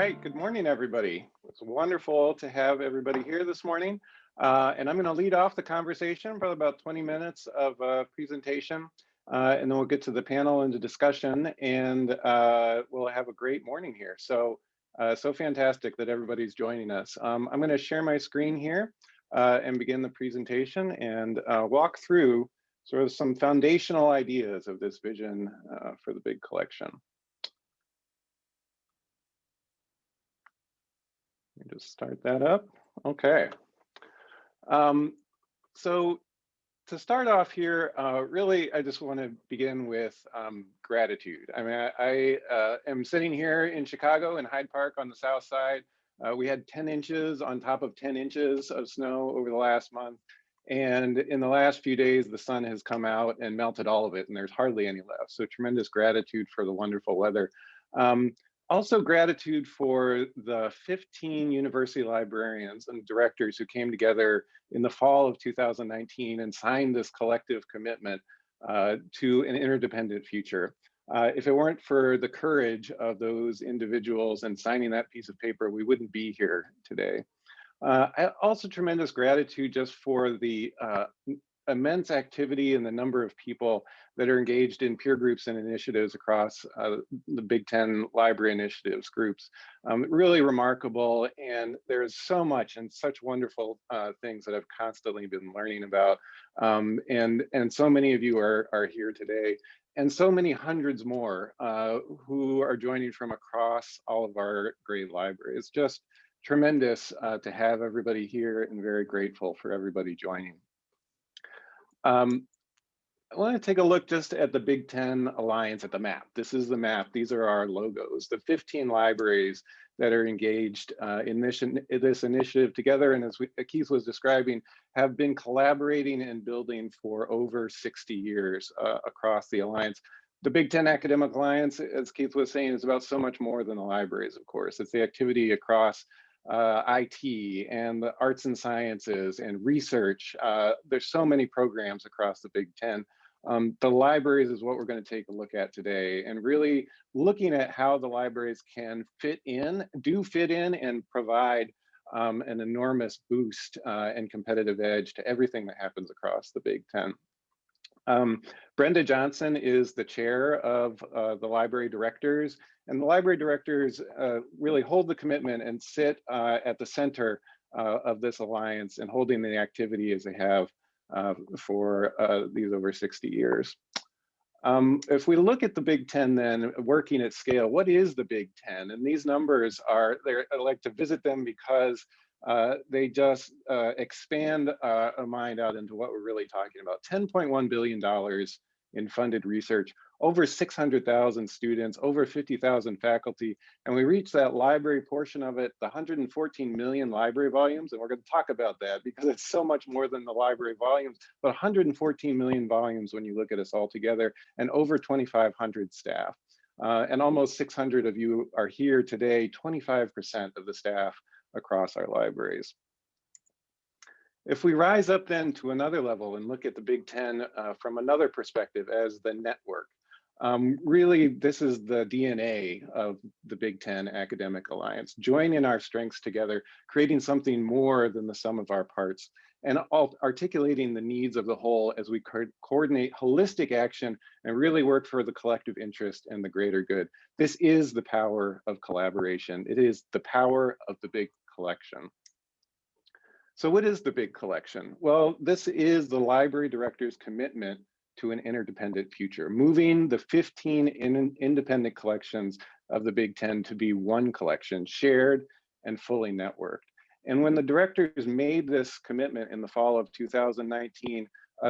right, good morning, everybody. It's wonderful to have everybody here this morning. And I'm going to lead off the conversation for about 20 minutes of presentation, and then we'll get to the panel and the discussion, and we'll have a great morning here. So fantastic that everybody's joining us. I'm going to share my screen here and begin the presentation and walk through sort of some foundational ideas of this vision for the big collection. Let me just start that up. Okay. So to start off here, really, I just want to begin with gratitude. I mean, I am sitting here in Chicago in Hyde Park on the south side. We had 10 inches on top of 10 inches of snow over the last month. And in the last few days, the sun has come out and melted all of it, and there's hardly any left. So tremendous gratitude for the wonderful weather. Also gratitude for the 15 university librarians and directors who came together in the fall of 2019 and signed this collective commitment to an interdependent future. If it weren't for the courage of those individuals and signing that piece of paper, we wouldn't be here today. Also tremendous gratitude just for the immense activity and the number of people that are engaged in peer groups and initiatives across the Big Ten library initiatives groups. Really remarkable, and there's so much and such wonderful things that I've constantly been learning about. And so many of you are here today, and so many hundreds more who are joining from across all of our great libraries. Just tremendous to have everybody here, and very grateful for everybody joining. I want to take a look just at the Big Ten Alliance, at the map. This is the map. These are our logos, the 15 libraries that are engaged in this initiative together. And as Keith was describing, have been collaborating and building for over 60 years across the Alliance. The Big Ten Academic Alliance, as Keith was saying, is about so much more than the libraries, of course. It's the activity across IT and the arts and sciences and research. There's so many programs across the Big Ten. The libraries is what we're going to take a look at today, and really looking at how the libraries can fit in and provide an enormous boost and competitive edge to everything that happens across the Big Ten. Brenda Johnson is the chair of the library directors, and the library directors really hold the commitment and sit at the center of this alliance and holding the activity as they have for these over 60 years. If we look at the Big Ten then, working at scale, what is the Big Ten? And these numbers I like to visit them because they just expand a mind out into what we're really talking about. $10.1 billion in funded research, over 600,000 students, over 50,000 faculty, and we reach that library portion of it, the 114 million library volumes, and we're going to talk about that because it's so much more than the library volumes, but 114 million volumes when you look at us all together, and over 2,500 staff. And almost 600 of you are here today, 25% of the staff across our libraries. If we rise up then to another level and look at the Big Ten from another perspective as the network, really this is the DNA of the Big Ten Academic Alliance, joining our strengths together, creating something more than the sum of our parts, and articulating the needs of the whole as we coordinate holistic action and really work for the collective interest and the greater good. This is the power of collaboration. It is the power of the big collection. So what is the big collection? Well, this is the library director's commitment to an interdependent future, moving the 15 independent collections of the Big Ten to be one collection, shared and fully networked. And when the directors made this commitment in the fall of 2019,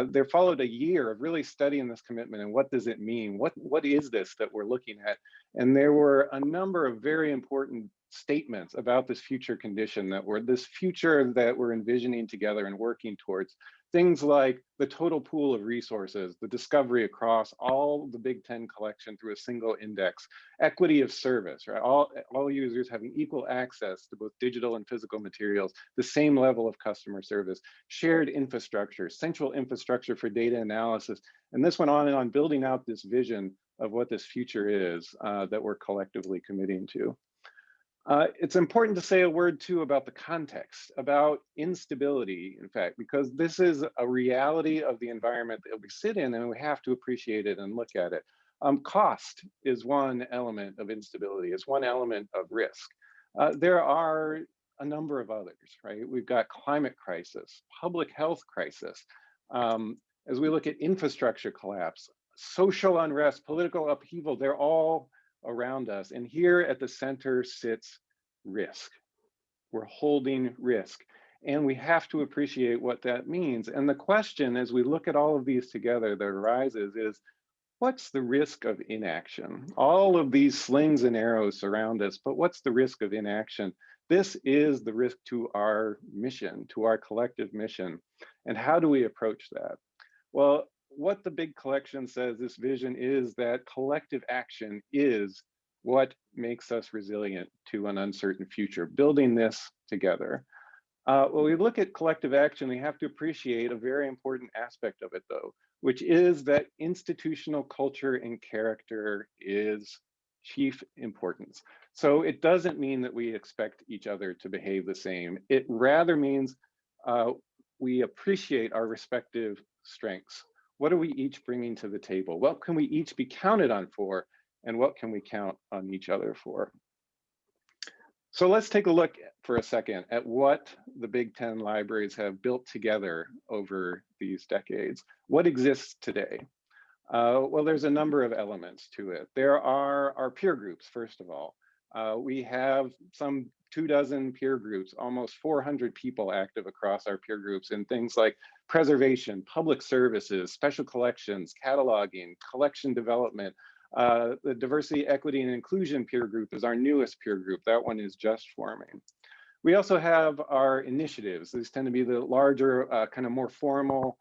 there followed a year of really studying this commitment and what does it mean? What is this that we're looking at? And there were a number of very important statements about this future condition this future that we're envisioning together and working towards. Things like the total pool of resources, the discovery across all the Big Ten collection through a single index, equity of service, right? All users having equal access to both digital and physical materials, the same level of customer service, shared infrastructure, central infrastructure for data analysis. And this went on and on, building out this vision of what this future is that we're collectively committing to. It's important to say a word too about the context, about instability, in fact, because this is a reality of the environment that we sit in and we have to appreciate it and look at it. Cost is one element of instability, it's one element of risk. There are a number of others, right? We've got climate crisis, public health crisis. As we look at infrastructure collapse, social unrest, political upheaval, they're all around us. And here at the center sits risk. We're holding risk. And we have to appreciate what that means. And the question, as we look at all of these together that arises, is what's the risk of inaction? All of these slings and arrows surround us, but what's the risk of inaction? This is the risk to our mission, to our collective mission. And how do we approach that? Well, what the big collection says, this vision, is that collective action is what makes us resilient to an uncertain future, building this together. When we look at collective action, we have to appreciate a very important aspect of it, though, which is that institutional culture and character is chief importance. So it doesn't mean that we expect each other to behave the same. It rather means we appreciate our respective strengths. What are we each bringing to the table? What can we each be counted on for? And what can we count on each other for? So let's take a look for a second at what the Big Ten libraries have built together over these decades. What exists today? Well, there's a number of elements to it. There are our peer groups, first of all. We have some 24 peer groups, almost 400 people active across our peer groups in things like preservation, public services, special collections, cataloging, collection development. The diversity, equity, and inclusion peer group is our newest peer group. That one is just forming. We also have our initiatives. These tend to be the larger, kind of more formal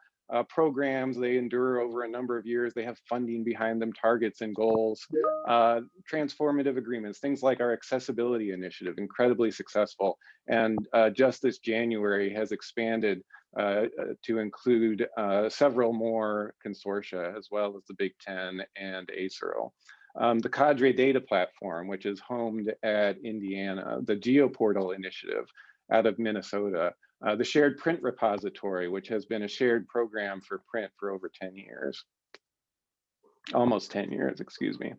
programs. They endure over a number of years. They have funding behind them, targets and goals, transformative agreements, things like our accessibility initiative, incredibly successful. And just this January has expanded to include several more consortia, as well as the Big Ten and ASERL. The Cadre Data Platform, which is homed at Indiana, the GeoPortal Initiative out of Minnesota, the Shared Print Repository, which has been a shared program for print for over 10 years. Almost 10 years, excuse me.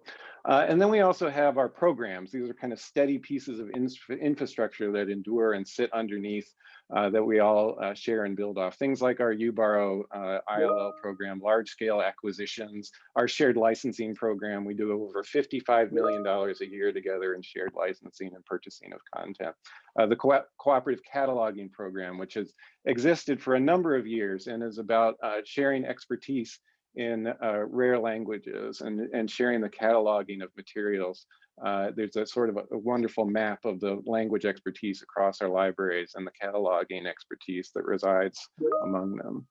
And then we also have our programs. These are kind of steady pieces of infrastructure that endure and sit underneath that we all share and build off. Things like our UBarrow ILL program, large scale acquisitions, our shared licensing program. We do over $55 million a year together in shared licensing and purchasing of content. The cooperative cataloging program, which has existed for a number of years and is about sharing expertise in rare languages and sharing the cataloging of materials. There's a sort of a wonderful map of the language expertise across our libraries and the cataloging expertise that resides among them.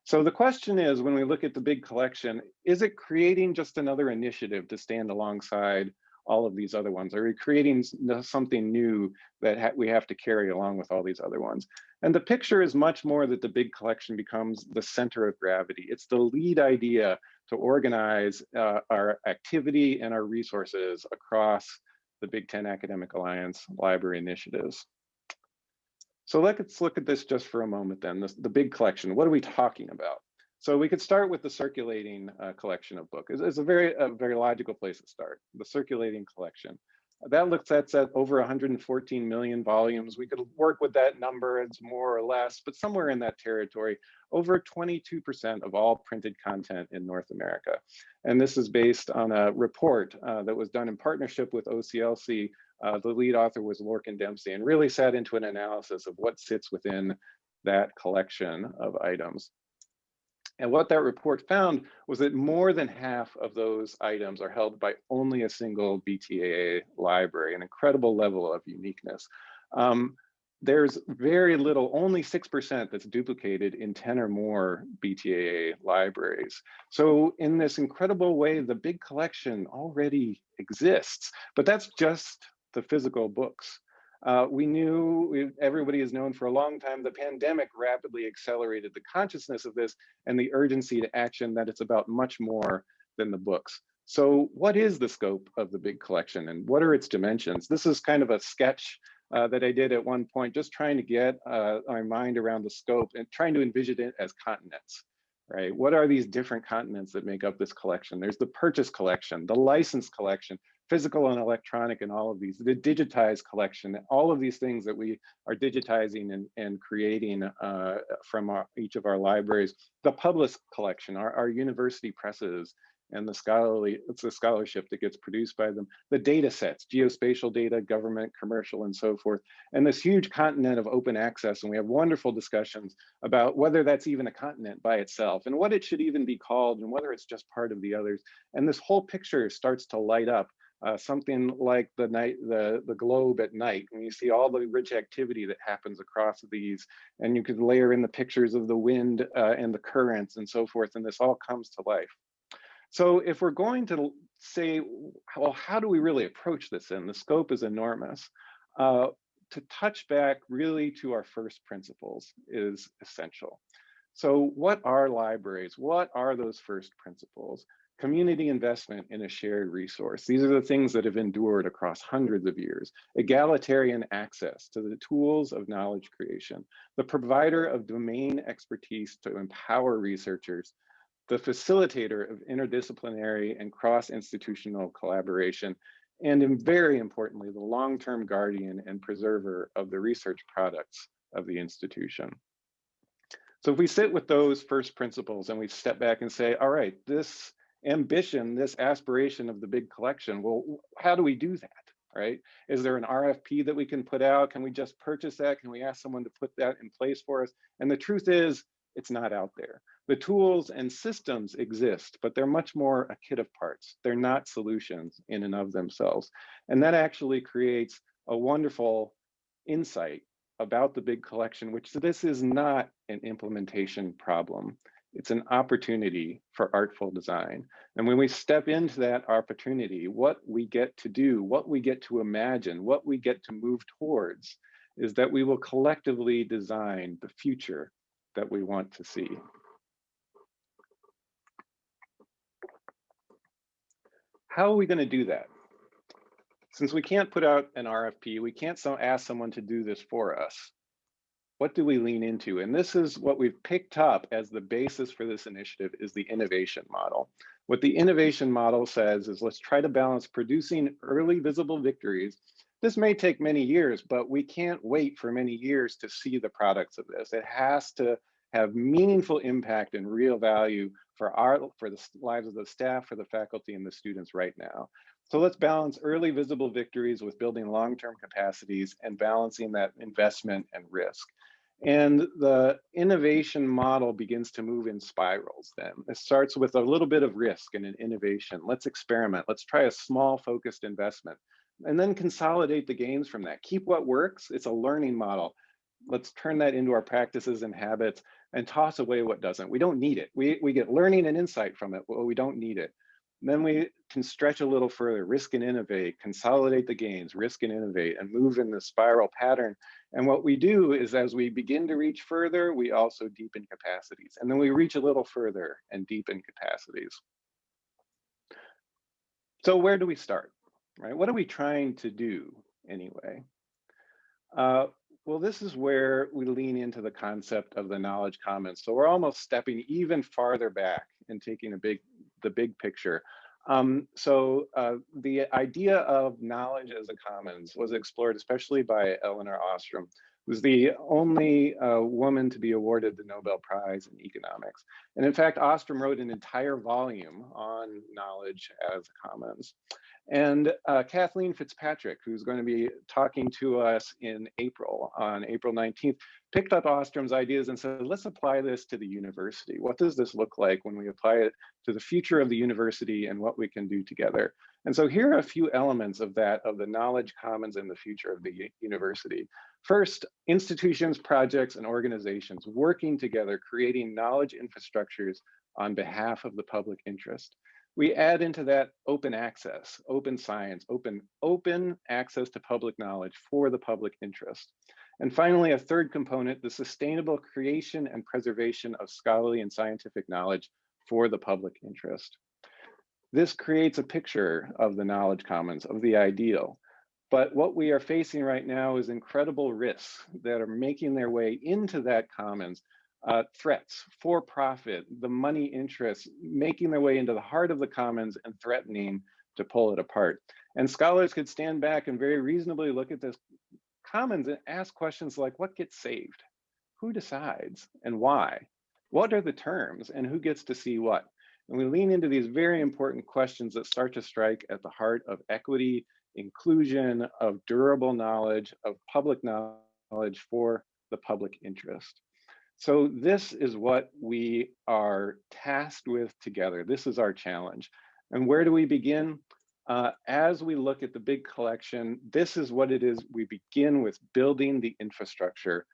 So the question is, when we look at the big collection, is it creating just another initiative to stand alongside all of these other ones? Are we creating something new that we have to carry along with all these other ones? And the picture is much more that the big collection becomes the center of gravity. It's the lead idea to organize our activity and our resources across the Big Ten Academic Alliance library initiatives. So let's look at this just for a moment then, the big collection. What are we talking about? So we could start with the circulating collection of books. It's a very logical place to start, the circulating collection. That looks at over 114 million volumes. We could work with that number, it's more or less, but somewhere in that territory, over 22% of all printed content in North America. And this is based on a report that was done in partnership with OCLC. The lead author was Lorcan Dempsey, and really sat into an analysis of what sits within that collection of items. And what that report found was that more than half of those items are held by only a single BTAA library, an incredible level of uniqueness. There's very little, only 6% that's duplicated in 10 or more BTAA libraries. So in this incredible way, the big collection already exists, but that's just the physical books. Everybody has known for a long time, the pandemic rapidly accelerated the consciousness of this and the urgency to action, that it's about much more than the books. So what is the scope of the big collection and what are its dimensions? This is kind of a sketch that I did at one point, just trying to get my mind around the scope and trying to envision it as continents, right? What are these different continents that make up this collection? There's the purchase collection, the license collection, physical and electronic, and all of these, the digitized collection, all of these things that we are digitizing and creating from each of our libraries, the public collection, our university presses, and it's the scholarship that gets produced by them, the data sets, geospatial data, government, commercial, and so forth, and this huge continent of open access. And we have wonderful discussions about whether that's even a continent by itself and what it should even be called and whether it's just part of the others. And this whole picture starts to light up. Something like the globe at night, when you see all the rich activity that happens across these, and you could layer in the pictures of the wind and the currents and so forth, and this all comes to life. So if we're going to say, well, how do we really approach this? And the scope is enormous. To touch back really to our first principles is essential. So what are libraries? What are those first principles? Community investment in a shared resource. These are the things that have endured across hundreds of years. Egalitarian access to the tools of knowledge creation. The provider of domain expertise to empower researchers. The facilitator of interdisciplinary and cross-institutional collaboration, and very importantly, the long-term guardian and preserver of the research products of the institution. So if we sit with those first principles and we step back and say, all right, this ambition, this aspiration of the big collection, well, how do we do that, right? Is there an RFP that we can put out? Can we just purchase that? Can we ask someone to put that in place for us? And the truth is, it's not out there. The tools and systems exist, but they're much more a kit of parts. They're not solutions in and of themselves. And that actually creates a wonderful insight about the big collection, which this is not an implementation problem. It's an opportunity for artful design. And when we step into that opportunity, what we get to do, what we get to imagine, what we get to move towards is that we will collectively design the future that we want to see. How are we going to do that? Since we can't put out an RFP, we can't ask someone to do this for us. What do we lean into? And this is what we've picked up as the basis for this initiative is the innovation model. What the innovation model says is let's try to balance producing early visible victories. This may take many years, but we can't wait for many years to see the products of this. It has to have meaningful impact and real value for the lives of the staff, for the faculty, and the students right now. So let's balance early visible victories with building long-term capacities and balancing that investment and risk. And the innovation model begins to move in spirals then. It starts with a little bit of risk and an innovation. Let's experiment. Let's try a small focused investment and then consolidate the gains from that. Keep what works. It's a learning model. Let's turn that into our practices and habits and toss away what doesn't. We don't need it. We get learning and insight from it, but we don't need it. And then we can stretch a little further, risk and innovate, consolidate the gains, risk and innovate, and move in the spiral pattern. And what we do is as we begin to reach further, we also deepen capacities. And then we reach a little further and deepen capacities. So where do we start, right? What are we trying to do anyway? Well, this is where we lean into the concept of the knowledge commons. So we're almost stepping even farther back and taking the big picture. The idea of knowledge as a commons was explored, especially by Elinor Ostrom, who's the only woman to be awarded the Nobel Prize in economics. And in fact, Ostrom wrote an entire volume on knowledge as a commons. And Kathleen Fitzpatrick, who's going to be talking to us in April, on April 19th, picked up Ostrom's ideas and said, let's apply this to the university. What does this look like when we apply it to the future of the university and what we can do together? And so here are a few elements of that, of the knowledge commons in the future of the university. First, institutions, projects, and organizations working together, creating knowledge infrastructures on behalf of the public interest. We add into that open access, open science, open access to public knowledge for the public interest. And finally, a third component, the sustainable creation and preservation of scholarly and scientific knowledge for the public interest. This creates a picture of the knowledge commons, of the ideal. But what we are facing right now is incredible risks that are making their way into that commons, threats, for profit, the money interests, making their way into the heart of the commons and threatening to pull it apart. And scholars could stand back and very reasonably look at this commons and ask questions like, what gets saved? Who decides and why? What are the terms and who gets to see what? And we lean into these very important questions that start to strike at the heart of equity, inclusion, of durable knowledge, of public knowledge for the public interest. So this is what we are tasked with together. This is our challenge. And where do we begin? As we look at the big collection, this is what it is. We begin with building the infrastructure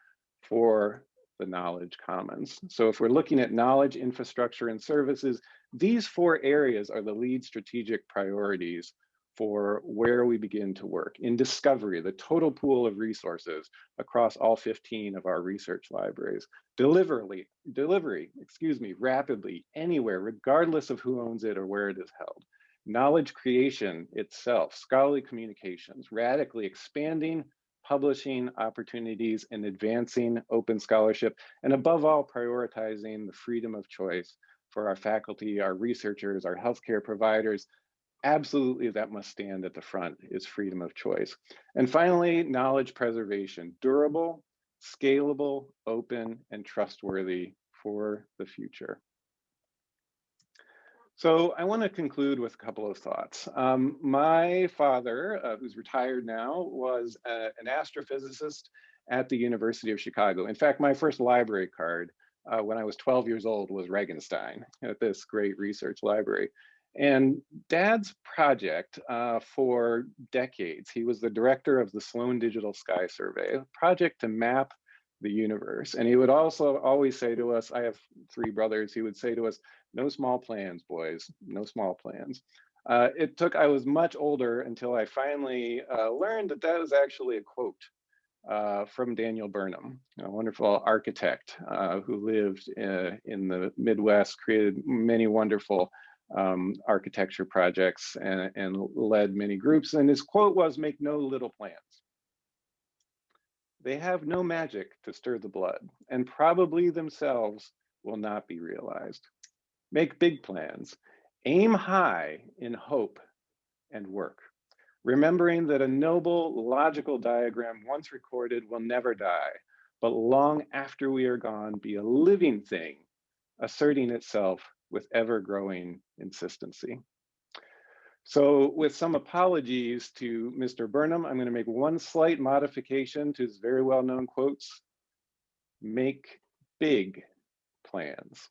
for the knowledge commons. So if we're looking at knowledge, infrastructure, and services, these four areas are the lead strategic priorities for where we begin to work. In discovery, the total pool of resources across all 15 of our research libraries. Delivery, rapidly, anywhere, regardless of who owns it or where it is held. Knowledge creation itself, scholarly communications, radically expanding publishing opportunities and advancing open scholarship, and above all, prioritizing the freedom of choice for our faculty, our researchers, our healthcare providers. Absolutely, that must stand at the front, is freedom of choice. And finally, knowledge preservation, durable, scalable, open, and trustworthy for the future. So I want to conclude with a couple of thoughts. My father, who's retired now, was an astrophysicist at the University of Chicago. In fact, my first library card when I was 12 years old was Regenstein at this great research library. And Dad's project for decades, he was the director of the Sloan Digital Sky Survey, a project to map the universe. And he would also always say to us, I have three brothers, he would say to us, no small plans, boys, no small plans. I was much older until I finally learned that that was actually a quote from Daniel Burnham, a wonderful architect who lived in the Midwest, created many wonderful architecture projects and led many groups. And his quote was, make no little plans. They have no magic to stir the blood, and probably themselves will not be realized. Make big plans, aim high in hope and work, remembering that a noble logical diagram once recorded will never die, but long after we are gone, be a living thing, asserting itself with ever-growing insistency. So with some apologies to Mr. Burnham, I'm going to make one slight modification to his very well-known quotes. Make big plans.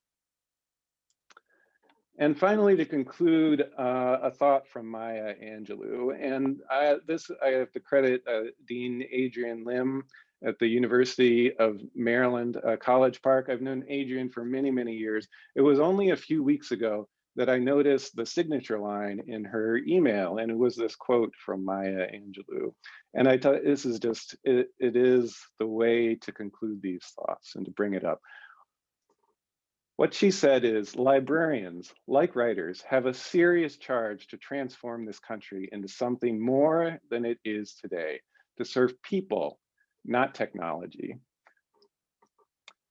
And finally, to conclude, a thought from Maya Angelou. And I have to credit Dean Adrian Lim at the University of Maryland, College Park. I've known Adrian for many, many years. It was only a few weeks ago that I noticed the signature line in her email, and it was this quote from Maya Angelou. And I thought this is just, it is the way to conclude these thoughts and to bring it up. What she said is, librarians, like writers, have a serious charge to transform this country into something more than it is today, to serve people, not technology.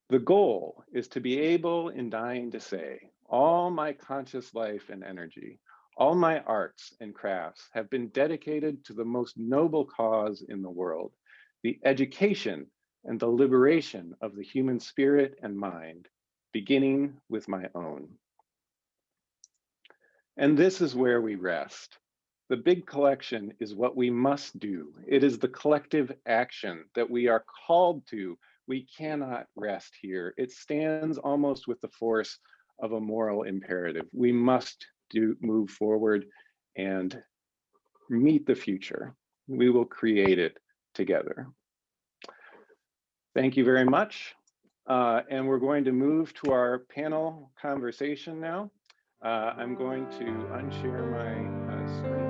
The goal is to be able in dying to say, all my conscious life and energy, all my arts and crafts have been dedicated to the most noble cause in the world, the education and the liberation of the human spirit and mind, beginning with my own. And this is where we rest. The big collection is what we must do. It is the collective action that we are called to. We cannot rest here. It stands almost with the force of a moral imperative. We must move forward and meet the future. We will create it together. Thank you very much. And we're going to move to our panel conversation now. I'm going to unshare my screen.